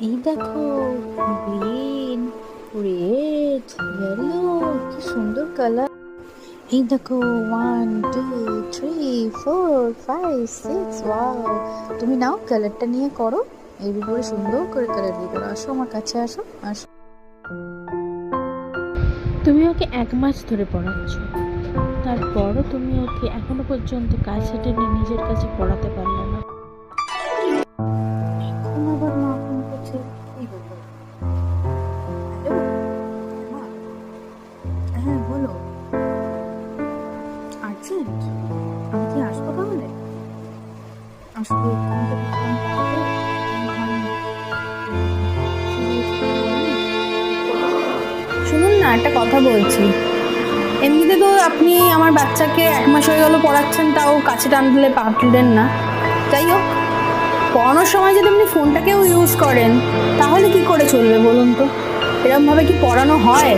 এই দেখো, green, red, yellow, কি সুন্দর কালার। এই দেখো, 1 2 3 4 5 6। ওয়াও, তুমি নাও কালারটা নিয়ে করো, এইভাবে সুন্দর করে কালার দিয়ে করো। আসো আমার কাছে, আসো আসো। তুমি ওকে 1 মাস ধরে পড়াচ্ছ, তারপরও তুমি ওকে এখনো পর্যন্ত কাছে টেনে নিজের কাছে পড়াতে পারলে না। এখন আবার মা ফোন করছে, কি ব্যাপার? হ্যালো মা, হ্যাঁ বলো। আর্জেন্ট? আমি কি আসবো তাহলে? আসলে এক্ষুনি তো ফোন করবো, মনে হয় সিরিয়াস কিছু বলেনি। শুনুন না, একটা কথা বলছি। এমনিতে তো আপনি আমার বাচ্চাকে 1 মাস হয়ে গেল পড়াচ্ছেন, তাও কাছে টানলে পা তুললেন না। যাই হোক, পড়ানোর সময় যদি আপনি ফোনটাকেও ইউজ করেন তাহলে কি করে চলবে বলুন তো? এরকমভাবে কি পড়ানো হয়?